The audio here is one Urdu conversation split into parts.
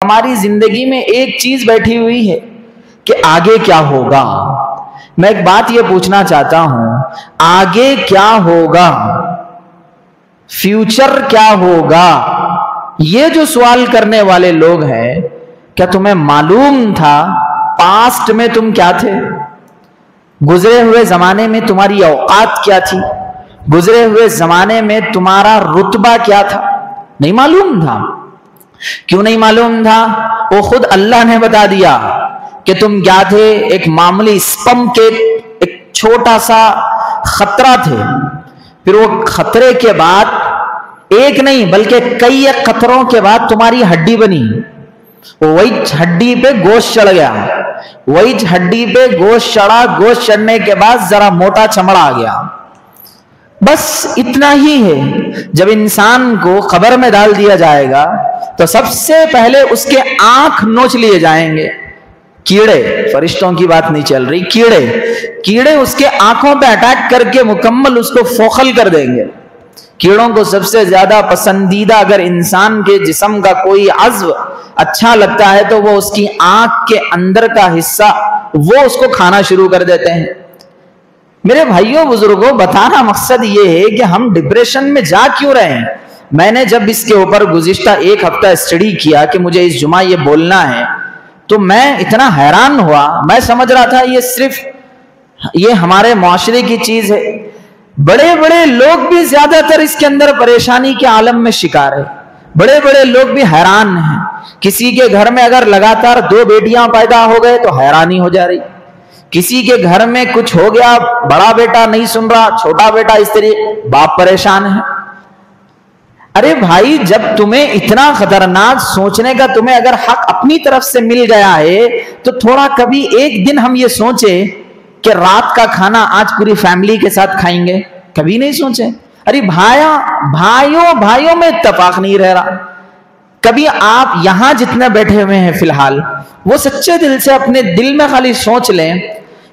ہماری زندگی میں ایک چیز بیٹھی ہوئی ہے کہ آگے کیا ہوگا. میں ایک بات یہ پوچھنا چاہتا ہوں، آگے کیا ہوگا، فیوچر کیا ہوگا؟ یہ جو سوال کرنے والے لوگ ہیں، کیا تمہیں معلوم تھا پاسٹ میں تم کیا تھے؟ گزرے ہوئے زمانے میں تمہاری اوقات کیا تھی؟ گزرے ہوئے زمانے میں تمہارا رتبہ کیا تھا؟ نہیں معلوم تھا. کیوں نہیں معلوم تھا؟ وہ خود اللہ نے بتا دیا کہ تم کیا تھے، ایک معمولی سپم کے ایک چھوٹا سا خطرہ تھے. پھر وہ خطرے کے بعد ایک نہیں بلکہ کئی خطروں کے بعد تمہاری ہڈی بنی. وہی ہڈی پہ گوشت چڑھ گیا، وہی ہڈی پہ گوشت چڑھا، گوشت چڑھنے کے بعد ذرا موٹا چمڑا آ گیا. بس اتنا ہی ہے. جب انسان کو قبر میں ڈال دیا جائے گا تو سب سے پہلے اس کے آنکھ نوچ لیے جائیں گے. کیڑے، فرشتوں کی بات نہیں چل رہی، کیڑے اس کے آنکھوں پہ اٹیک کر کے مکمل اس کو فوخل کر دیں گے. کیڑوں کو سب سے زیادہ پسندیدہ اگر انسان کے جسم کا کوئی عضو اچھا لگتا ہے تو وہ اس کی آنکھ کے اندر کا حصہ وہ اس کو کھانا شروع کر دیتے ہیں. میرے بھائیوں بزرگوں، بتانا مقصد یہ ہے کہ ہم ڈپریشن میں جا کیوں رہے ہیں. میں نے جب اس کے اوپر گزشتہ ایک ہفتہ اسٹڈی کیا کہ مجھے اس جمعہ یہ بولنا ہے تو میں اتنا حیران ہوا. میں سمجھ رہا تھا یہ صرف یہ ہمارے معاشرے کی چیز ہے. بڑے بڑے لوگ بھی زیادہ تر اس کے اندر پریشانی کے عالم میں شکار ہے. بڑے بڑے لوگ بھی حیران ہیں. کسی کے گھر میں اگر لگاتار 2 بیٹیاں پیدا ہو گئے تو حیرانی ہو جا رہی. کسی کے گھر میں کچھ ہو گیا، بڑا بیٹا نہیں سن رہا، چھوٹا بیٹا اس طرح، باپ پریشان ہے. ارے بھائی، جب تمہیں اتنا خطرناک سوچنے کا تمہیں اگر حق اپنی طرف سے مل گیا ہے تو تھوڑا کبھی ایک دن ہم یہ سوچیں کہ رات کا کھانا آج پوری فیملی کے ساتھ کھائیں گے. کبھی نہیں سوچے. ارے بھائیوں میں اتفاق نہیں رہ رہا. کبھی آپ یہاں جتنے بیٹھے ہوئے ہیں فی الحال، وہ سچے دل سے اپنے دل میں خالی سوچ لیں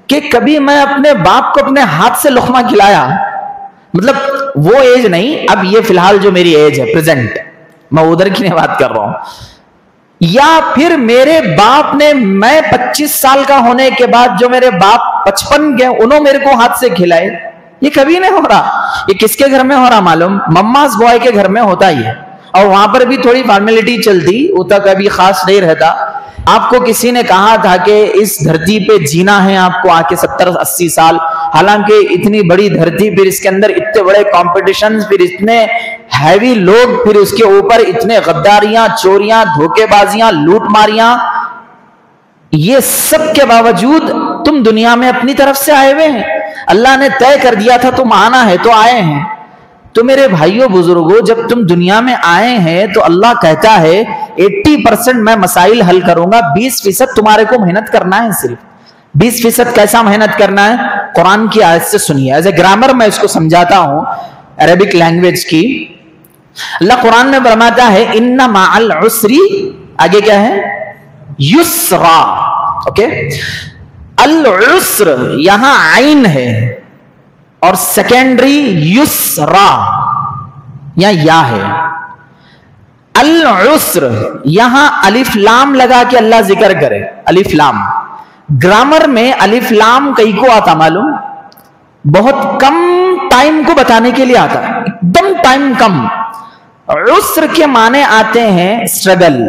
کہ کبھی میں اپنے باپ کو اپنے ہاتھ سے لقمہ کھلایا. مطلب وہ ایج نہیں، اب یہ فی الحال جو میری ایج ہے پریزنٹ، میں ادھر کی نہیں بات کر رہا ہوں. یا پھر میرے باپ نے، میں 25 سال کا ہونے کے بعد جو میرے باپ 55 کے انہوں میرے کو ہاتھ سے کھلائے. یہ کبھی نہیں ہو رہا. یہ کس کے گھر میں ہو رہا معلوم؟ مماز بوائے کے گھر میں ہوتا ہی ہے. اور وہاں پر بھی تھوڑی فارمیلٹی چلتی، اتنا کبھی خاص نہیں رہتا. آپ کو کسی نے کہا تھا کہ اس دھرتی پہ جینا ہے آپ کو آ کے 70-80 سال، حالانکہ اتنی بڑی دھرتی، پھر اس کے اندر اتنے بڑے کمپٹیشنز، پھر اتنے ہیوی لوگ، پھر اس کے اوپر اتنے غداریاں، چوریاں، دھوکے بازیاں، لوٹ ماریاں. یہ سب کے باوجود تم دنیا میں اپنی طرف سے آئے ہوئے ہیں. اللہ نے طے کر دیا تھا تم آنا ہے تو آئے ہیں. تو میرے بھائیوں بزرگوں، جب تم دنیا میں آئے ہیں تو اللہ کہتا ہے 80% میں مسائل حل کروں گا، 20% تمہارے کو محنت کرنا ہے. صرف 20% کیسا محنت کرنا ہے؟ قرآن کی آیت سے سنیے. ایز اے گرامر میں اس کو سمجھاتا ہوں عربک لینگویج کی. اللہ قرآن میں فرماتا ہے ان مع العسر، آگے کیا ہے؟ یسرا. اوکے، العسر یہاں عین ہے اور سیکنڈری یسرا یا ہے. العسر یہاں الف لام لگا کے اللہ ذکر کرے. الف لام گرامر میں الف لام کئی کو آتا معلوم؟ بہت کم ٹائم کو بتانے کے لیے آتا، ایک دم ٹائم کم. عسر کے معنی آتے ہیں اسٹرگل،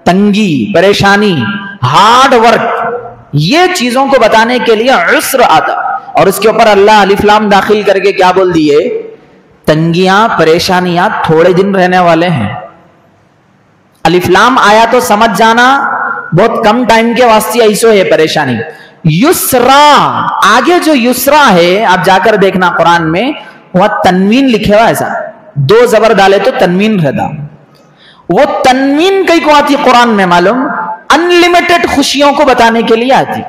تنگی، پریشانی، ہارڈ ورک. یہ چیزوں کو بتانے کے لیے عسر آتا، اور اس کے اوپر اللہ الف لام داخل کر کے کیا بول دیے؟ تنگیاں، پریشانیاں تھوڑے دن رہنے والے ہیں. الف لام آیا تو سمجھ جانا بہت کم ٹائم کے واسطے ایسو ہے پریشانی. یسرا، آگے جو یسرا ہے آپ جا کر دیکھنا قرآن میں، وہاں تنوین لکھے ہوا، ایسا 2 زبر ڈالے تو تنوین رہتا. وہ تنوین کئی کو آتی قرآن میں معلوم؟ انلیمیٹڈ خوشیوں کو بتانے کے لیے آتی.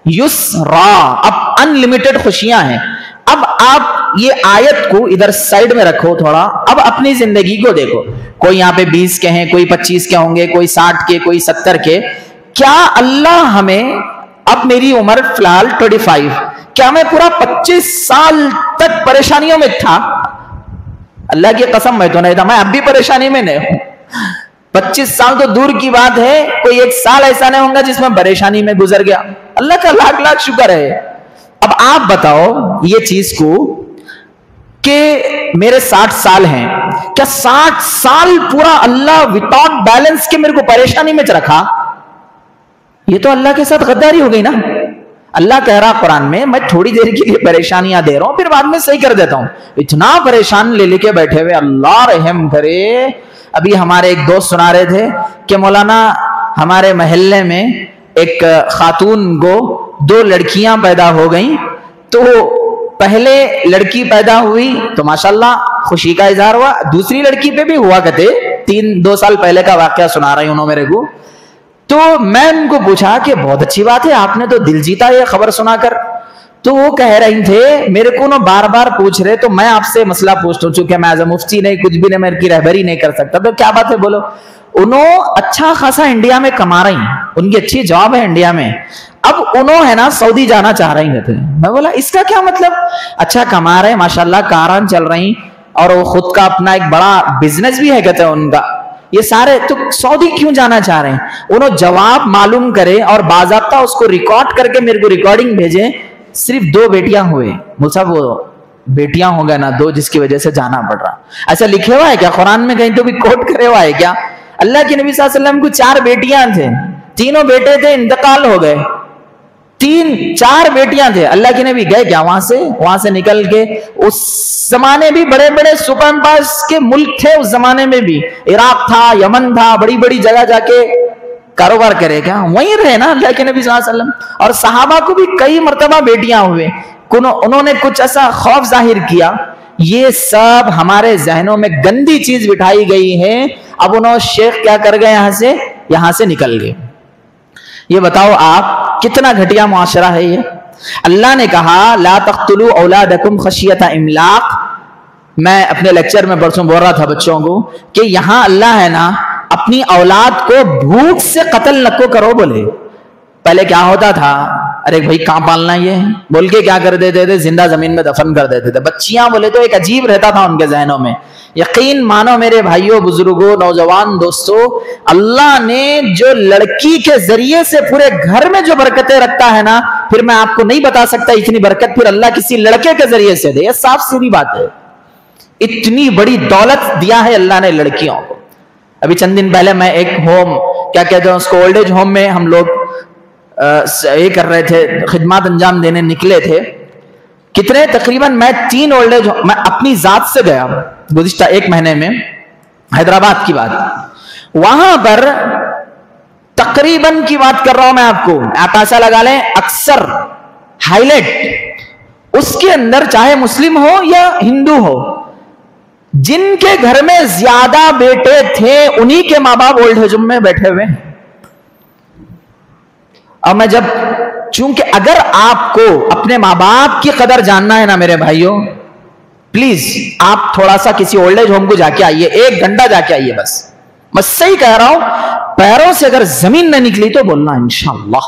یسرا، اب انلیمیٹڈ خوشیاں ہیں. اب آپ یہ آیت کو ادھر سائیڈ میں رکھو تھوڑا، اب اپنی زندگی کو دیکھو. کوئی یہاں پہ 20 کے ہیں، کوئی 25 کے ہوں گے، کوئی 60 کے، کوئی 70 کے. کیا اللہ ہمیں، اب میری عمر فی الحال 25، کیا میں پورا 25 سال تک پریشانیوں میں تھا؟ اللہ کی قسم میں تو نہیں تھا. میں اب بھی پریشانی میں نہیں ہوں. 25 سال تو دور کی بات ہے، کوئی 1 سال ایسا نہیں ہوگا جس میں پریشانی میں گزر گیا. اللہ کا لاکھ لاکھ شکر ہے. اب آپ بتاؤ یہ چیز کو کہ میرے 60 سال ہیں، کیا 60 سال پورا اللہ وداؤٹ بیلنس کے میرے کو پریشانی میں رکھا؟ یہ تو اللہ کے ساتھ غداری ہو گئی نا. اللہ کہہ رہا قرآن میں میں تھوڑی دیر کے لیے پریشانیاں دے رہا ہوں، پھر بعد میں صحیح کر دیتا ہوں. اتنا پریشان لے کے بیٹھے ہوئے، اللہ رحم کرے. ابھی ہمارے ایک دوست سنا رہے تھے کہ مولانا ہمارے محلے میں ایک خاتون کو 2 لڑکیاں پیدا ہو گئیں، تو پہلے لڑکی پیدا ہوئی تو ماشاءاللہ خوشی کا اظہار ہوا، دوسری لڑکی پہ بھی ہوا کرتے. 2 سال پہلے کا واقعہ سنا رہے انہوں میرے کو. تو میں ان کو پوچھا کہ بہت اچھی بات ہے، آپ نے تو دل جیتا یہ خبر سنا کر. تو وہ کہہ رہی تھے میرے کو بار بار پوچھ رہے، تو میں آپ سے مسئلہ پوچھتا ہوں، چونکہ میں ایز اے مفتی نہیں، کچھ بھی نہیں، میرے کی رہبری نہیں کر سکتا. تو کیا بات ہے بولو. انہوں اچھا خاصا انڈیا میں کما رہی ہیں، ان کی اچھی جاب ہے انڈیا میں. اب انہوں ہے نا سعودی جانا چاہ رہی تھے. میں بولا اس کا کیا مطلب؟ اچھا کما رہے ماشاءاللہ، کاران چل رہی، اور وہ خود کا اپنا ایک بڑا بزنس بھی ہے کہتے ہیں ان کا. یہ سارے تو سعودی کیوں جانا چاہ رہے ہیں؟ انہوں جواب معلوم کرے اور باضابطہ اس کو ریکارڈ کر کے میرے کو ریکارڈنگ بھیجے. صرف 2 بیٹیاں ہوئے. وہ سب وہ بیٹیاں ہو گئے نا 2، جس کی وجہ سے جانا پڑ رہا. ایسا لکھے ہوا ہے کیا قرآن میں کہیں تو بھی کوٹ کرے ہوا ہے کیا؟ اللہ کے نبی صلی اللہ علیہ وسلم کو 4 بیٹیاں تھے، 3 بیٹے تھے انتقال ہو گئے. 4 بیٹیاں تھے. اللہ کے نبی گئے کیا وہاں سے نکل کے؟ اس زمانے بھی بڑے بڑے سپر امپائرز کے ملک تھے، اس زمانے میں بھی عراق تھا، یمن تھا، بڑی بڑی جگہ جا کے کاروبار کرے کیا؟ وہیں رہے نا اللہ کے نبی صلی اللہ علیہ وسلم. اور صحابہ کو بھی کئی مرتبہ بیٹیاں ہوئے. انہوں نے کچھ ایسا خوف ظاہر کیا. یہ سب ہمارے ذہنوں میں گندی چیز بٹھائی گئی ہے. اب شیخ کیا کر گئے یہاں سے نکل گئے. یہ بتاؤ آپ کتنا گھٹیا معاشرہ ہے یہ. اللہ نے کہا لا تقتلوا اولادکم خشیۃ املاق. میں اپنے لیکچر میں پرسوں بول رہا تھا بچوں کو کہ یہاں اللہ ہے نا اپنی اولاد کو بھوک سے قتل نہ کرو بولے. پہلے کیا ہوتا تھا؟ ارے بھائی کہاں پالنا یہ بول کے کیا کر دیتے تھے؟ زندہ زمین میں دفن کر دیتے تھے. بچیاں بولے تو ایک عجیب رہتا تھا ان کے ذہنوں میں. یقین مانو میرے بھائیوں، بزرگوں، نوجوان دوستوں، اللہ نے جو لڑکی کے ذریعے سے پورے گھر میں جو برکتیں رکھتا ہے نا، پھر میں آپ کو نہیں بتا سکتا اتنی برکت پھر اللہ کسی لڑکے کے ذریعے سے دے. یہ صاف سیدھی بات ہے. اتنی بڑی دولت دیا ہے اللہ نے لڑکیوں کو. ابھی چند دن پہلے میں ایک ہوم، کیا کہتے ہیں اس کو، اولڈ ایج ہوم میں ہم لوگ یہ کر رہے تھے، خدمات انجام دینے نکلے تھے. کتنے تقریباً میں 3 اولڈ ایج میں اپنی ذات سے گیا گزشتہ 1 مہینے میں، حیدرآباد کی بات. وہاں پر تقریباً کی بات کر رہا ہوں میں آپ کو، آپ ایسا لگا لیں اکثر ہائی لائٹ اس کے اندر چاہے مسلم ہو یا ہندو ہو، جن کے گھر میں زیادہ بیٹے تھے انہی کے ماں باپ اولڈ ایج میں بیٹھے ہوئے. اور میں جب، چونکہ اگر آپ کو اپنے ماں باپ کی قدر جاننا ہے نا میرے بھائیوں، پلیز آپ تھوڑا سا کسی اولڈ ایج ہوم کو جا کے آئیے، 1 گھنٹہ جا کے آئیے بس. میں صحیح کہہ رہا ہوں، پیروں سے اگر زمین نہ نکلی تو بولنا انشاءاللہ.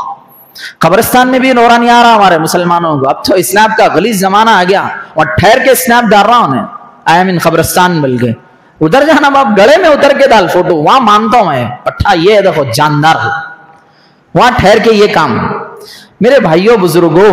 قبرستان میں بھی نورانی آ رہا ہمارے مسلمانوں کو. اب تو اسنیپ کا غلیظ زمانہ آ گیا، اور ٹھہر کے اسنیپ ڈال رہا ہوں آئی ایم ان قبرستان. بل کے ادھر جانا باپ، گڑے میں اتر کے ڈال فوٹو، وہاں مانتا ہوں میں پٹھا یہ دیکھو جاندار ہو، وہاں ٹھہر کے یہ کام. میرے بھائیوں بزرگوں،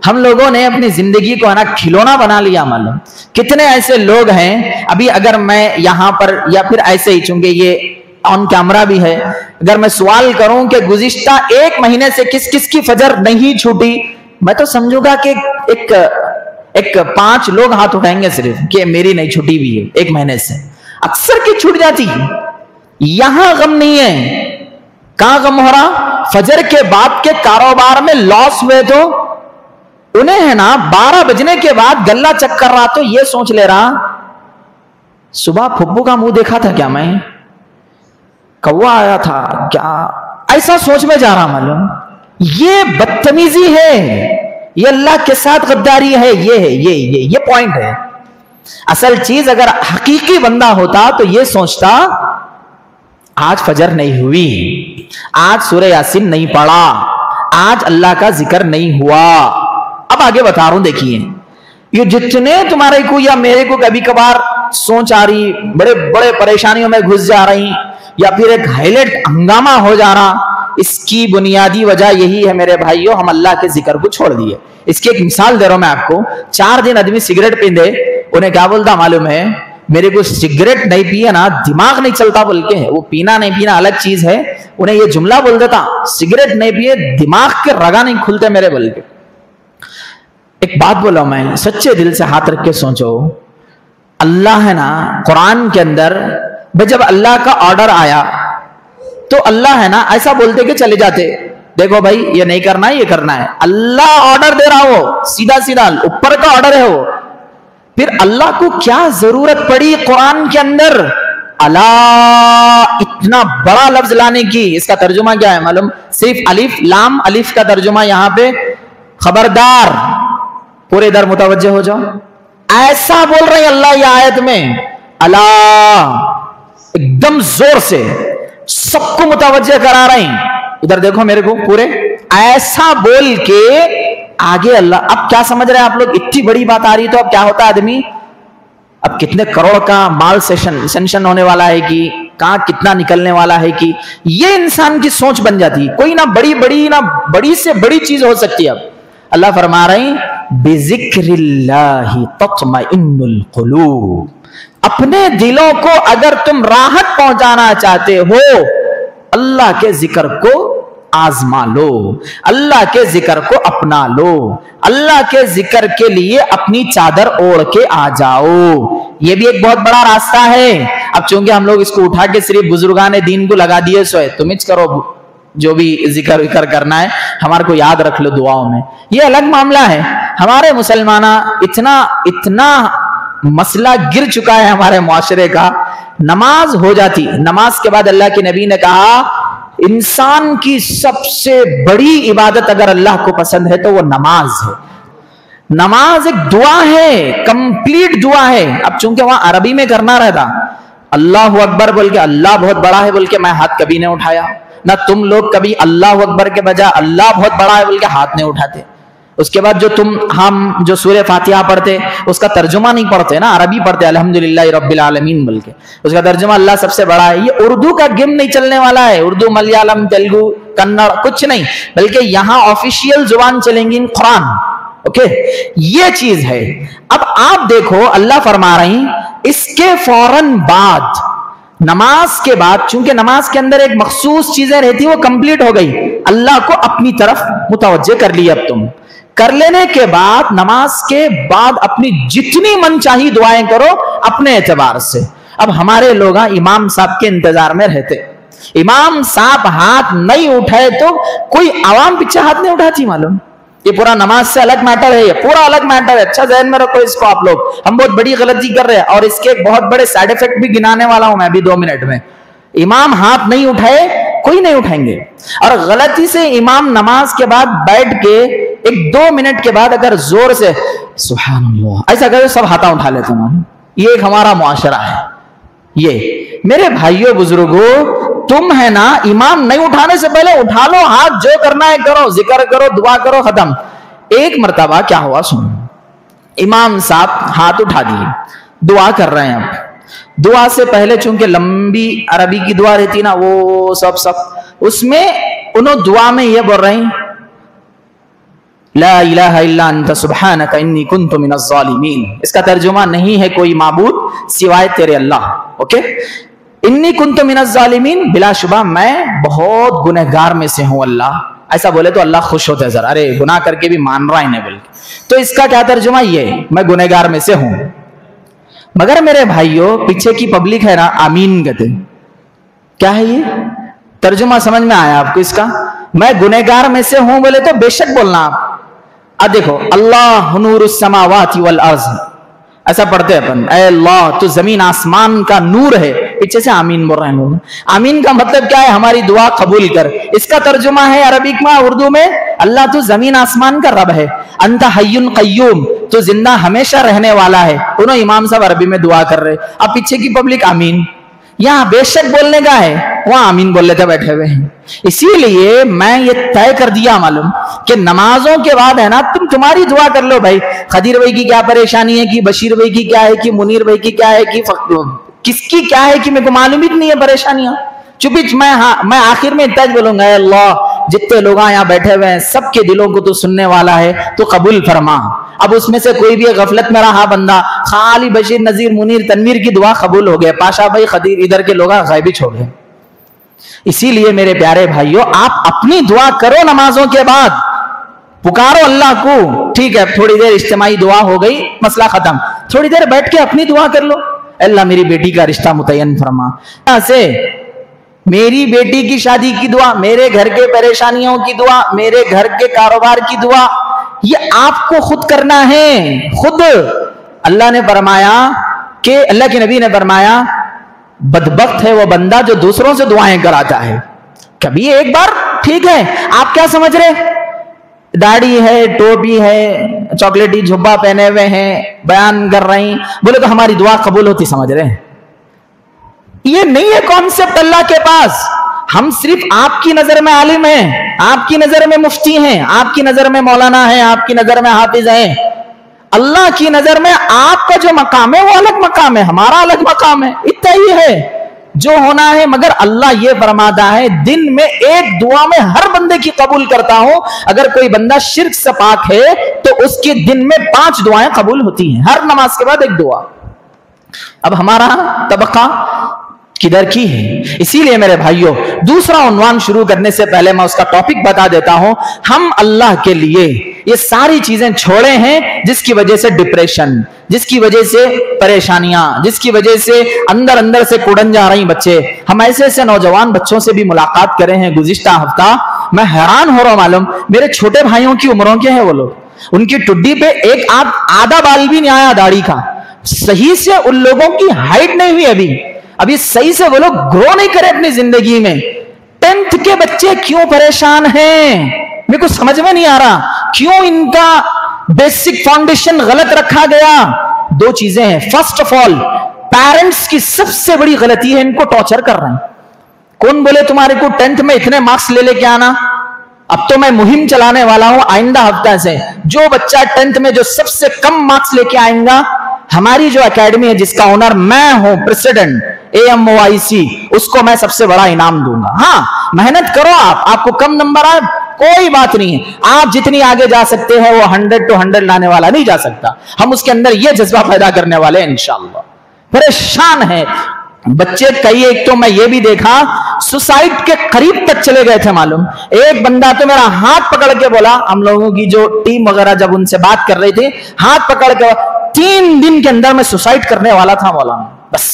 ہم لوگوں نے اپنی زندگی کو نا کھلونا بنا لیا. معلوم کتنے ایسے لوگ ہیں. ابھی اگر میں یہاں پر یا پھر ایسے ہی، چونکہ یہ آن کیمرہ بھی ہے، اگر میں سوال کروں کہ گزشتہ 1 مہینے سے کس کس کی فجر نہیں چھوٹی، میں تو سمجھوں گا کہ ایک 5 لوگ ہاتھ اٹھائیں گے صرف کہ میری نہیں چھوٹی بھی ہے 1 مہینے سے. اکثر کی چھوٹ جاتی. یہاں غم نہیں ہے. کہاں غم ہو رہا؟ فجر کے بعد کے کاروبار میں لاس ہوئے تو انہیں ہے نا 12 بجنے کے بعد گلہ چک کر رہا تو یہ سوچ لے رہا صبح پھپھو کا منہ دیکھا تھا کیا، میں کوا آیا تھا کیا، ایسا سوچ میں جا رہا. معلوم یہ بدتمیزی ہے، یہ اللہ کے ساتھ غداری ہے. یہ پوائنٹ ہے. اصل چیز اگر حقیقی بندہ ہوتا تو یہ سوچتا آج فجر نہیں ہوئی، آج سورہ یاسین نہیں پڑھا، آج اللہ کا ذکر نہیں ہوا. اب آگے بتا رہا ہوں، دیکھیے یہ جتنے تمہارے کو یا میرے کو کبھی کبھار سوچ آ رہی، بڑے بڑے پریشانیوں میں گھس جا رہی، یا پھر ایک ہائلائٹ ہنگامہ ہو جانا، اس کی بنیادی وجہ یہی ہے میرے بھائیوں، ہم اللہ کے ذکر کو چھوڑ دیے. اس کی ایک مثال دے رہا ہوں میں آپ کو. 4 دن آدمی سگریٹ پیندے، انہیں کیا بولتا معلوم ہے؟ میرے کو سگریٹ نہیں پیے نا دماغ نہیں چلتا بول کے. وہ پینا نہیں پینا الگ چیز ہے، انہیں یہ جملہ بول دیتا سگریٹ نہیں پیے دماغ کے رگا نہیں کھلتے میرے بول کے. ایک بات بولا میں، سچے دل سے ہاتھ رکھ کے سوچو، اللہ ہے نا قرآن کے اندر جب اللہ کا آرڈر آیا تو اللہ ہے نا ایسا بولتے کہ چلے جاتے، دیکھو بھائی یہ نہیں کرنا ہے، یہ کرنا ہے. اللہ آرڈر دے رہا ہو، سیدھا سیدھا اوپر کا آرڈر ہے وہ. پھر اللہ کو کیا ضرورت پڑی قرآن کے اندر اللہ اتنا بڑا لفظ لانے کی؟ اس کا ترجمہ کیا ہے معلوم؟ صرف الف لام الف کا ترجمہ یہاں پہ خبردار. پورے ادھر متوجہ ہو جاؤ، ایسا بول رہے ہیں اللہ یہ آیت میں. اللہ ایک دم زور سے سب کو متوجہ کرا رہے ہیں، ادھر دیکھو میرے کو، پورے ایسا بول کے آگے اللہ. اب کیا سمجھ رہے ہیں آپ لوگ؟ اتنی بڑی بات آ رہی تو اب کیا ہوتا ہے آدمی، اب کتنے کروڑ کا مال سینشن ہونے والا ہے کہ کہاں کتنا نکلنے والا ہے کہ یہ انسان کی سوچ بن جاتی. کوئی نہ بڑی سے بڑی چیز ہو سکتی ہے. اب اللہ فرما رہے ہیں بِذِكْرِ اللَّهِ تَطْمَئِنُّ الْقُلُوبُ. اپنے دلوں کو اگر تم راحت پہنچانا چاہتے ہو اللہ کے ذکر کو آزما لو، اللہ کے ذکر کو اپنا لو، اللہ کے ذکر کے لیے اپنی چادر اوڑھ کے آ جاؤ. یہ بھی ایک بہت بڑا راستہ ہے. اب چونکہ ہم لوگ اس کو اٹھا کے صرف بزرگان دین کو لگا دیے سوئے تم ہی کرو جو بھی ذکر وکر کرنا ہے، ہمارے کو یاد رکھ لو دعاؤں میں، یہ الگ معاملہ ہے. ہمارے مسلمانہ اتنا مسئلہ گر چکا ہے ہمارے معاشرے کا. نماز ہو جاتی، نماز کے بعد اللہ کے نبی نے کہا انسان کی سب سے بڑی عبادت اگر اللہ کو پسند ہے تو وہ نماز ہے. نماز ایک دعا ہے، کمپلیٹ دعا ہے. اب چونکہ وہاں عربی میں کرنا رہتا، اللہ اکبر بول کے اللہ بہت بڑا ہے بول کے میں ہاتھ کبھی نہیں اٹھایا، نہ تم لوگ کبھی اللہ اکبر کے بجائے اللہ بہت بڑا ہے بول کے ہاتھ نہیں اٹھاتے. اس کے بعد ہم جو سورہ فاتحہ پڑھتے اس کا ترجمہ نہیں پڑھتے نا، عربی پڑھتے الحمدللہ رب العالمین بول کے، اس کا ترجمہ اللہ سب سے بڑا ہے. یہ اردو کا گیم نہیں چلنے والا ہے، اردو ملیالم تیلگو کنڑ کچھ نہیں، بلکہ یہاں آفیشیل زبان چلیں گی قرآن. اوکے یہ چیز ہے. اب آپ دیکھو اللہ فرما رہے ہیں اس کے فوراً بعد نماز کے بعد، چونکہ نماز کے اندر ایک مخصوص چیزیں رہتی وہ کمپلیٹ ہو گئی، اللہ کو اپنی طرف متوجہ کر لی. اب تم کر لینے کے بعد نماز کے بعد اپنی جتنی من چاہی دعائیں کرو اپنے اعتبار سے. اب ہمارے لوگ امام صاحب کے انتظار میں رہتے، امام صاحب ہاتھ نہیں اٹھائے تو کوئی عوام پیچھے ہاتھ نہیں اٹھاتی. معلوم یہ پورا نماز سے الگ میٹر ہے، یہ پورا الگ میٹر ہے. اچھا ذہن میں رکھو اس کو آپ لوگ. ہم بہت بڑی غلطی کر رہے ہیں اور اس کے ایک بہت بڑے سائیڈ ایفیکٹ بھی گنانے والا ہوں میں ابھی 2 منٹ میں. امام ہاتھ نہیں اٹھائے کوئی نہیں اٹھائیں گے، اور غلطی سے امام نماز کے بعد بیٹھ کے 1-2 منٹ کے بعد اگر زور سے سبحان اللہ ایسا کرے سب ہاتھاں اٹھا لیتے ہیں. یہ ایک ہمارا معاشرہ ہے. یہ میرے بھائیوں بزرگوں، تم ہے نا امام نہیں اٹھانے سے پہلے اٹھا لو ہاتھ، جو کرنا ہے کرو، ذکر کرو، دعا کرو، ختم. ایک مرتبہ کیا ہوا سنو، امام صاحب ہاتھ اٹھا دیے، دعا کر رہے ہیں. اب دعا سے پہلے چونکہ لمبی عربی کی دعا رہتی نا، وہ سب اس میں انہوں دعا میں یہ بول رہے ہیں لا الہ الا انت سبحانک انی کنت من الظالمین. اس کا ترجمہ نہیں ہے کوئی معبود سوائے تیرے اللہ. اوکے انی کنت من الظالمین، بلا شبہ میں بہت گنہگار میں سے ہوں اللہ. ایسا بولے تو اللہ خوش ہوتے ہیں ذرا، ارے گناہ کر کے بھی مان رہا انہیں بول کے. تو اس کا کیا ترجمہ یہ میں گنہگار میں سے ہوں. مگر میرے بھائیوں پیچھے کی پبلک ہے نا آمین کہتے. کیا ہے یہ ترجمہ سمجھ میں آیا آپ کو اس کا؟ میں گنہگار میں سے ہوں بولے تو بے شک بولنا آپ. اب دیکھو اللہ نور السماوات والارض ایسا پڑھتے ہیں اپن، اے اللہ تو زمین آسمان کا نور ہے، پیچھے سے آمین بول رہے ہیں لوگ. آمین کا مطلب کیا ہے؟ ہماری دعا قبول کر. اس کا ترجمہ ہے عربک میں اردو میں اللہ تو زمین آسمان کا رب ہے، انت حی قیوم تو زندہ ہمیشہ رہنے والا ہے. انہوں امام صاحب عربی میں دعا کر رہے، اب پیچھے کی پبلک آمین. یہاں بے شک بولنے کا ہے، وہاں آمین بول لیتے بیٹھے ہوئے ہیں. اسی لیے میں یہ طے کر دیا معلوم کہ نمازوں کے بعد ہے نا تمہاری دعا کر لو بھائی. خدیر بھائی کی کیا پریشانی ہے کہ بشیر بھائی کی کیا ہے کہ منیر بھائی کی کیا ہے کہ کس کی کیا ہے کہ میرے کو معلوم ہی نہیں ہے پریشانیاں. چپچ میں آخر میں اتنا بولوں گا، اے اللہ جتنے لوگ یہاں بیٹھے ہوئے ہیں سب کے دلوں کو تو سننے والا ہے، تو قبول فرما۔ اب اس میں سے کوئی بھی غفلت میں رہا بندہ، خالی بشیر نذیر منیر تنویر کی دعا قبول ہو گیا، پاشا بھائی خدیر ادھر کے لوگ غائب چھوڑ گئے۔ اسی لیے میرے پیارے بھائیوں، آپ اپنی دعا کرو نمازوں کے بعد، پکارو اللہ کو، ٹھیک ہے تھوڑی دیر اجتماعی دعا ہو گئی مسئلہ ختم، تھوڑی دیر بیٹھ کے اپنی دعا کر لو، اللہ میری بیٹی کا رشتہ متعین فرما، ایسے میری بیٹی کی شادی کی دعا، میرے گھر کے پریشانیوں کی دعا، میرے گھر کے کاروبار کی دعا، یہ آپ کو خود کرنا ہے، خود۔ اللہ نے فرمایا کہ اللہ کے نبی نے فرمایا بدبخت ہے وہ بندہ جو دوسروں سے دعائیں کراتا ہے۔ کبھی ایک بار ٹھیک ہے، آپ کیا سمجھ رہے، داڑھی ہے، ٹوپی ہے، چاکلیٹی جھبا پہنے ہوئے ہیں، بیان کر رہی، بولے تو ہماری دعا قبول ہوتی سمجھ رہے ہیں؟ یہ نہیں ہے کانسیپٹ اللہ کے پاس۔ ہم صرف آپ کی نظر میں عالم ہیں، آپ کی نظر میں مفتی ہیں، آپ کی نظر میں مولانا ہیں، آپ کی نظر میں حافظ ہیں، اللہ کی نظر میں آپ کا جو مقام ہے وہ الگ مقام ہے، ہمارا الگ مقام ہے، اتنا ہی ہے جو ہونا ہے۔ مگر اللہ یہ فرماتا ہے دن میں ایک دعا میں ہر بندے کی قبول کرتا ہوں۔ اگر کوئی بندہ شرک سے پاک ہے تو اس کے دن میں 5 دعائیں قبول ہوتی ہیں، ہر نماز کے بعد ایک دعا۔ اب ہمارا طبقہ کدھر کی ہے؟ اسی لیے میرے بھائیوں، دوسرا عنوان شروع کرنے سے پہلے میں اس کا ٹاپک بتا دیتا ہوں۔ ہم اللہ کے لیے یہ ساری چیزیں چھوڑے ہیں جس کی وجہ سے ڈپریشن، جس کی وجہ سے پریشانیاں، جس کی وجہ سے اندر سے کوڑن جا رہی بچے۔ ہم ایسے نوجوان بچوں سے بھی ملاقات کرے ہیں گزشتہ ہفتہ، میں حیران ہو رہا ہوں، معلوم میرے چھوٹے بھائیوں کی عمروں کے ہیں وہ لوگ، ان کی ٹڈی پہ ایک آدھا بال بھی نہیں آیا داڑھی کا، صحیح سے ان لوگوں کی ہائٹ نہیں ہوئی، ابھی صحیح سے وہ لوگ گرو نہیں کرے اپنی زندگی میں۔ 10th کے بچے کیوں پریشان ہیں میرے کو سمجھ میں نہیں آ رہا، کیوں ان کا بیسک فاؤنڈیشن غلط رکھا گیا؟ 2 چیزیں ہیں۔ فرسٹ آف آل، پیرنٹس کی سب سے بڑی غلطی ہے ان کو ٹارچر کر رہے ہیں۔ کون بولے تمہارے کو 10th میں اتنے مارکس لے کے آنا؟ اب تو میں مہم چلانے والا ہوں آئندہ ہفتہ سے، جو بچہ 10th میں جو سب سے کم مارکس لے کے آئیں گا، ہماری جو اکیڈمی ہے جس کا اونر میں ہوں، پریسیڈنٹ AMOIC، اس کو میں سب سے بڑا انعام دوں گا۔ ہاں محنت کرو، آپ کو کم نمبر آئے کوئی بات نہیں ہے، آپ جتنی آگے جا سکتے ہیں وہ 100 to 100 لانے والا نہیں جا سکتا، ہم اس کے اندر یہ جذبہ پیدا کرنے والے ہیں انشاءاللہ۔ پریشان ہے بچے، کئی ایک تو میں یہ بھی دیکھا سوسائڈ کے قریب تک چلے گئے تھے، معلوم ایک بندہ تو میرا ہاتھ پکڑ کے بولا، ہم لوگوں کی جو ٹیم وغیرہ جب ان سے بات کر رہی تھی، ہاتھ پکڑ کے 3 دن کے اندر میں سوسائڈ کرنے والا تھا مولانا، بس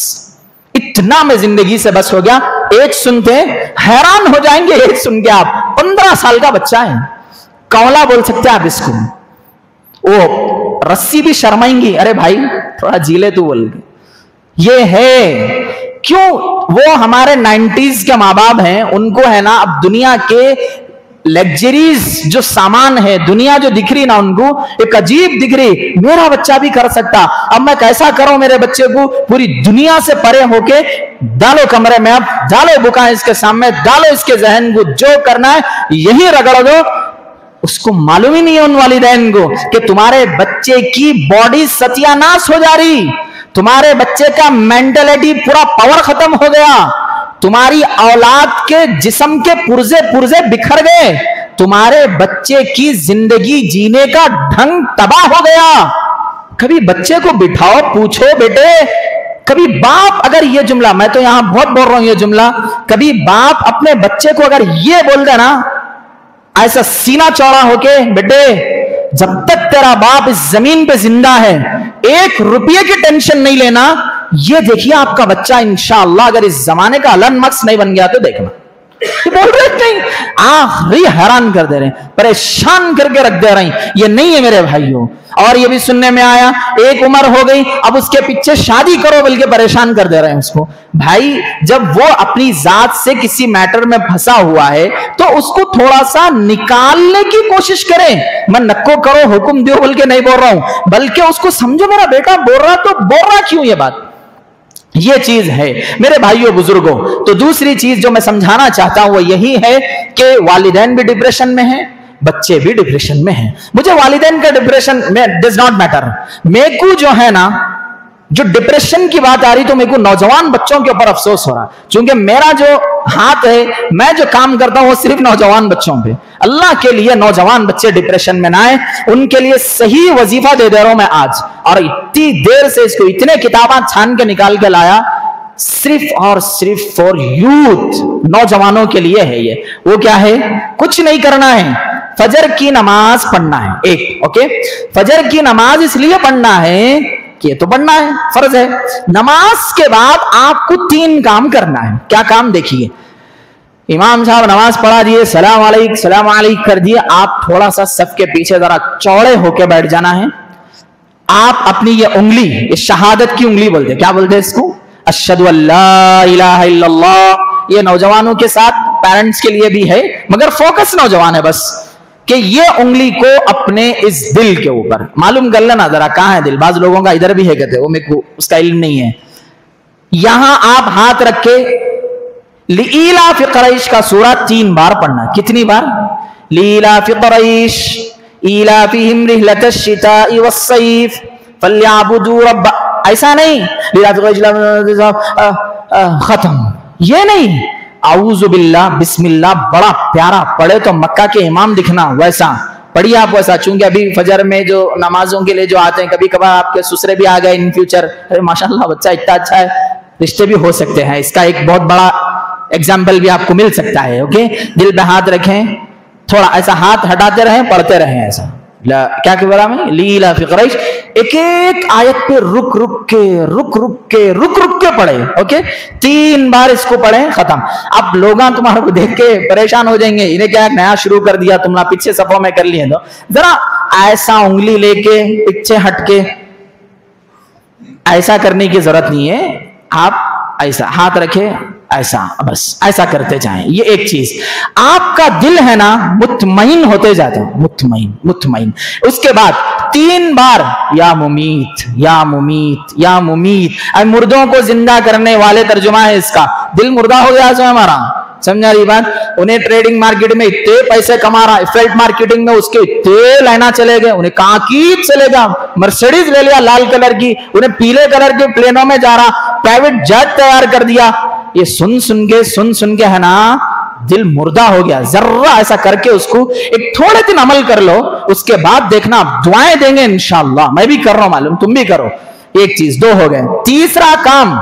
اتنا میں زندگی سے بس ہو گیا۔ ایج سنتے حیران ہو جائیں گے، ایج سن کے آپ 15 سال کا بچہ ہے، کولا بول سکتے آپ اس کو، وہ رسی بھی شرمائیں گی، ارے بھائی تھوڑا جیلے تو بول گے۔ یہ ہے کیوں؟ وہ ہمارے 90s کے ماں باپ ہیں، ان کو ہے نا اب دنیا کے لیکچریز جو سامان ہے، دنیا جو دکھ رہی نا ان کو ایک عجیب دکھ رہی، میرا بچہ بھی کر سکتا، اب میں کیسا کروں میرے بچے کو پوری دنیا سے پرے ہو کے ڈالو کمرے میں، اب ڈالو بکا اس کے سامنے، ڈالو اس کے ذہن کو، جو کرنا ہے یہی رگڑ دو۔ اس کو معلوم ہی نہیں ہے ان والدین کو کہ تمہارے بچے کی باڈی ستیاناش ہو جا رہی، تمہارے بچے کا مینٹلٹی پورا پاور ختم ہو گیا، تمہاری اولاد کے جسم کے پرزے بکھر گئے، تمہارے بچے کی زندگی جینے کا ڈھنگ تباہ ہو گیا۔ کبھی بچے کو بٹھاؤ، پوچھو بیٹے، کبھی باپ اگر یہ جملہ، میں تو یہاں بہت بول رہا ہوں یہ جملہ، کبھی باپ اپنے بچے کو اگر یہ بول دے نا ایسا سینہ چوڑا ہو کے، بیٹے جب تک تیرا باپ اس زمین پہ زندہ ہے 1 روپیے کی ٹینشن نہیں لینا، یہ دیکھیے آپ کا بچہ انشاءاللہ اگر اس زمانے کا الن مکس نہیں بن گیا تو دیکھنا۔ بول رہے نہیں، آخری حیران کر دے رہے ہیں، پریشان کر کے رکھ دے رہے ہیں، یہ نہیں ہے میرے بھائیوں۔ اور یہ بھی سننے میں آیا ایک عمر ہو گئی اب اس کے پیچھے شادی کرو بلکہ پریشان کر دے رہے ہیں اس کو۔ بھائی جب وہ اپنی ذات سے کسی میٹر میں پھنسا ہوا ہے تو اس کو تھوڑا سا نکالنے کی کوشش کریں، میں نکو کرو حکم دیو بول کے نہیں بول رہا ہوں، بلکہ اس کو سمجھو میرا بیٹا بول رہا تو بول رہا کیوں یہ بات، یہ چیز ہے میرے بھائیوں بزرگوں۔ تو دوسری چیز جو میں سمجھانا چاہتا ہوں وہ یہی ہے کہ والدین بھی ڈپریشن میں ہیں، بچے بھی ڈپریشن میں ہیں۔ مجھے والدین کا ڈپریشن میں ڈز ناٹ میٹر، میرے کو جو ہے نا جو ڈپریشن کی بات آ رہی تو میرے کو نوجوان بچوں کے اوپر افسوس ہو رہا، چونکہ میرا جو ہاتھ ہے، میں جو کام کرتا ہوں وہ صرف نوجوان بچوں پہ. اللہ کے لیے نوجوان بچے ڈپریشن میں نہ آئے، ان کے لیے صحیح وظیفہ دے رہا ہوں میں آج. اور اتنی دیر سے اس کو اتنے کتاباں چھان کے نکال کے لایا، صرف اور صرف فور یوتھ، نوجوانوں کے لیے ہے یہ. وہ کیا ہے؟ کچھ نہیں کرنا ہے، فجر کی نماز پڑھنا ہے. ایک اوکے، فجر کی نماز اس لیے پڑھنا ہے کہ یہ تو پڑھنا ہے، فرض ہے. نماز کے بعد آپ کو 3 کام کرنا ہے. کیا کام؟ دیکھیے، امام صاحب نماز پڑھا دیے، سلام علیکم سلام علیکم کر دیے، آپ تھوڑا سا صف کے پیچھے ذرا چوڑے ہو کے بیٹھ جانا ہے. آپ اپنی یہ انگلی، یہ شہادت کی انگلی بولتے، کیا بولتے اس کو؟ اشہد ان لا الہ الا اللہ. یہ نوجوانوں کے ساتھ پیرنٹس کے لیے بھی ہے، مگر فوکس نوجوان ہے بس، کہ یہ انگلی کو اپنے اس دل کے اوپر معلوم کر لینا ذرا کہاں ہے دل. بعض لوگوں کا ادھر بھی ہے کہتے وہ میرے کو اس کا علم نہیں ہے. یہاں آپ ہاتھ رکھ کے لإیلاف قریش کا سورہ 3 بار پڑھنا. کتنی بار؟ لإیلاف قریش ایلافہم رحلۃ الشتاء والصیف فلیعبدوا رب، ایسا نہیں لإیلاف قریش ختم، یہ نہیں. اعوذ باللہ بسم اللہ بڑا پیارا پڑھے تو مکہ کے امام دکھنا، ویسا پڑھیے آپ ویسا. چونکہ ابھی فجر میں جو نمازوں کے لیے جو آتے ہیں، کبھی کبھار آپ کے سسرے بھی آ گئے ان فیوچر، ارے ماشاءاللہ بچہ اتنا اچھا ہے، رشتے بھی ہو سکتے ہیں. اس کا ایک بہت بڑا ایگزامپل بھی آپ کو مل سکتا ہے. اوکے، دل پہ ہاتھ رکھیں، تھوڑا ایسا ہاتھ ہٹاتے رہیں، پڑھتے رہیں ایسا. کیا کہ بولا میں؟ لإیلاف قریش. ایک ایک آیت پہ رک رک کے پڑھے. اوکے، 3 بار اس کو پڑھیں، ختم. اب لوگ تمہارے کو دیکھ کے پریشان ہو جائیں گے، انہیں کیا نیا شروع کر دیا تم نے، پیچھے صفوں میں کر لیے. تو ذرا ایسا انگلی لے کے پیچھے ہٹ کے، ایسا کرنے کی ضرورت نہیں ہے. آپ ایسا ہاتھ رکھے، ایسا بس ایسا کرتے جائیں. یہ ایک چیز، آپ کا دل ہے نا مطمئن ہوتے جاتا ہے، مطمئن. اس کے بعد 3 بار یا ممیت یا ممیت یا ممیت. مردوں کو زندہ کرنے والے ترجمہ ہے اس کا. دل مردہ ہو گیا جو ہمارا، سمجھا رہی بات؟ انہیں ٹریڈنگ مارکیٹ میں اتنے پیسے کما رہا، فیلٹ مارکیٹنگ میں اس کے اتنے لینا چلے گئے، انہیں کہاں کی چلے گا، مرسیڈیز لے لیا لال کلر کی، انہیں پیلے کلر کے پلینوں میں جا رہا، پرائیویٹ جیٹ تیار کر دیا. یہ سن کے ہے نا دل مردہ ہو گیا. ذرا ایسا کر کے اس کو ایک تھوڑے دن عمل کر لو، اس کے بعد دیکھنا دعائیں دیں گے انشاءاللہ. میں بھی کر رہا ہوں، معلوم تم بھی کرو. ایک چیز. 2 ہو گئے. تیسرا کام،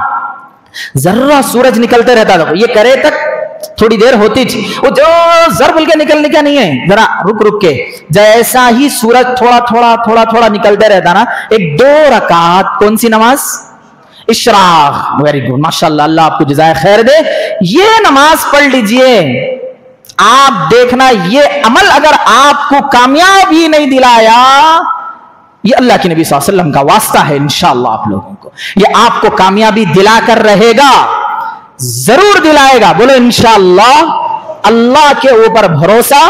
ذرا سورج نکلتے رہتا تھا، یہ کرے تک تھوڑی دیر ہوتی تھی، وہ جو ضرب کے نکلنے کا نہیں ہے، ذرا رک کے جیسا ہی سورج تھوڑا نکلتے رہتا نا، ایک 2 رکعت. کون سی نماز؟ اشراق. ویری گڈ، ماشاءاللہ، اللہ آپ کو جزائے خیر دے. یہ نماز پڑھ لیجئے. آپ دیکھنا یہ عمل اگر آپ کو کامیابی نہیں دلایا، یہ اللہ کے نبی صلی اللہ علیہ وسلم کا واسطہ ہے انشاءاللہ آپ لوگوں کو، یہ آپ کو کامیابی دلا کر رہے گا، ضرور دلائے گا. بولو انشاءاللہ. اللہ کے اوپر بھروسہ،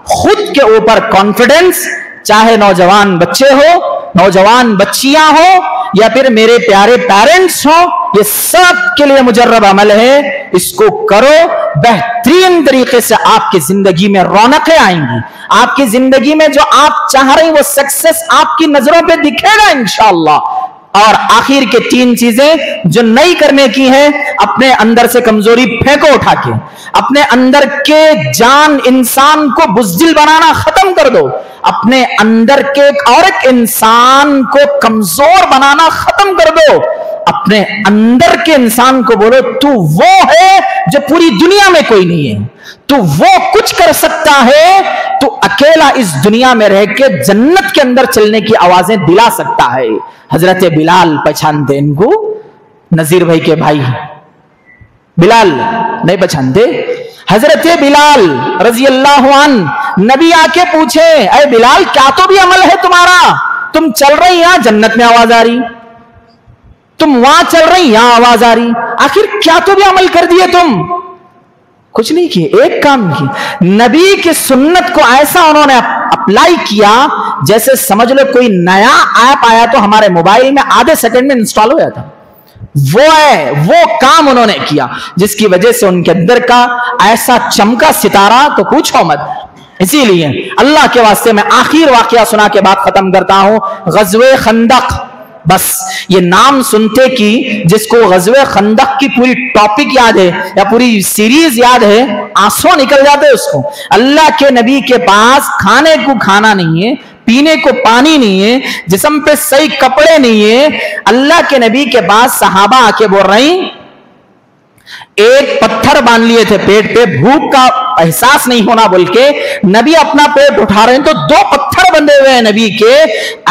خود کے اوپر کانفیڈنس، چاہے نوجوان بچے ہو، نوجوان بچیاں ہو، یا پھر میرے پیارے پیرنٹس ہوں، یہ سب کے لیے مجرب عمل ہے. اس کو کرو، بہترین طریقے سے آپ کی زندگی میں رونقیں آئیں گی. آپ کی زندگی میں جو آپ چاہ رہے ہیں وہ سکسس آپ کی نظروں پہ دکھے گا انشاءاللہ. اور آخر کے 3 چیزیں جو نہیں کرنے کی ہیں، اپنے اندر سے کمزوری پھینکو اٹھا کے، اپنے اندر کے جان انسان کو بزدل بنانا ختم کر دو، اپنے اندر کے ایک انسان کو کمزور بنانا ختم کر دو. اپنے اندر کے انسان کو بولو تو وہ ہے جو پوری دنیا میں کوئی نہیں ہے، تو وہ کچھ کر سکتا ہے، تو اکیلا اس دنیا میں رہ کے جنت کے اندر چلنے کی آوازیں دلا سکتا ہے. حضرت بلال پہچانتے ان کو؟ نذیر بھائی کے بھائی بلال نہیں پہچانتے؟ حضرت بلال رضی اللہ عنہ، نبی آ کے پوچھے اے بلال کیا تو بھی عمل ہے تمہارا؟ تم چل رہی یہاں جنت میں آواز آ رہی، تم وہاں چل رہی یہاں آواز آ رہی، آخر کیا تو بھی عمل کر دیے تم؟ کچھ نہیں کیے، ایک کام کی، نبی کی سنت کو ایسا انہوں نے اپلائی کیا جیسے سمجھ لو کوئی نیا ایپ آیا تو ہمارے موبائل میں آدھے سیکنڈ میں انسٹال ہو جاتا. وہ ہے، وہ کام انہوں نے کیا جس کی وجہ سے ان کے اندر کا ایسا چمکا ستارہ تو پوچھو مت. اسی لیے اللہ کے واسطے میں آخر واقعہ سنا کے بعد ختم کرتا ہوں. غزوہ خندق بس یہ نام سنتے کی جس کو غزوہ خندق کی پوری ٹاپک یاد ہے یا پوری سیریز یاد ہے، آنسو نکل جاتے اس کو۔ اللہ کے نبی کے پاس کھانے کو کھانا نہیں ہے، پینے کو پانی نہیں ہے، جسم پہ صحیح کپڑے نہیں ہے، اللہ کے نبی کے پاس صحابہ آ کے بول رہی ایک پتھر باندھ لیے تھے پیٹ پہ، بھوک کا احساس نہیں ہونا بول کے نبی اپنا پیٹ اٹھا رہے ہیں تو 2 پتھر بندھے ہوئے ہیں نبی کے۔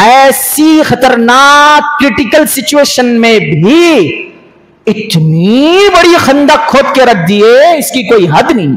ایسی خطرناک کرٹیکل سچویشن میں بھی اتنی بڑی خندق کھود کے رکھ دیے، اس کی کوئی حد نہیں۔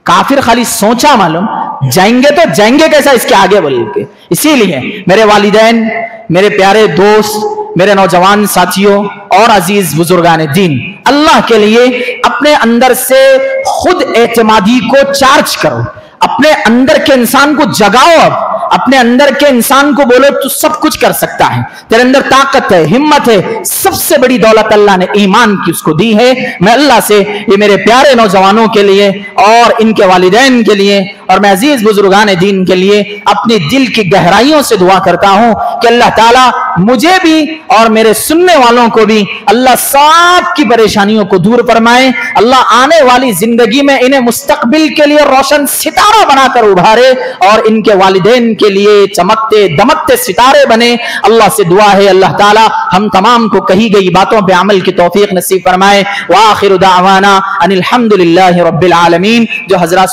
کافر خالی سوچا معلوم جائیں گے تو جائیں گے کیسا اس کے آگے بول کے۔ اسی لیے میرے والدین، میرے پیارے دوست، میرے نوجوان ساتھیوں اور عزیز بزرگان دین، اللہ کے لیے اپنے اندر سے خود اعتمادی کو چارج کرو، اپنے اندر کے انسان کو جگاؤ، اب اپنے اندر کے انسان کو بولو تو سب کچھ کر سکتا ہے، تیرے اندر طاقت ہے، ہمت ہے۔ سب سے بڑی دولت اللہ نے ایمان کی اس کو دی ہے۔ میں اللہ سے یہ میرے پیارے نوجوانوں کے لیے اور ان کے والدین کے لیے اور میں عزیز بزرگان دین کے لیے اپنی دل کی گہرائیوں سے دعا کرتا ہوں کہ اللہ تعالیٰ مجھے بھی اور میرے سننے والوں کو بھی اللہ سب کی پریشانیوں کو دور فرمائے، اللہ آنے والی زندگی میں انہیں مستقبل کے لیے روشن ستارہ بنا کر ابھارے اور ان کے والدین کے لیے چمکتے دمکتے ستارے بنے۔ اللہ سے دعا ہے اللہ تعالیٰ ہم تمام کو کہی گئی باتوں پہ عمل کی توفیق نصیب فرمائے۔ وآخر دعوانا ان الحمد للہ رب العالمین۔ جو حضرات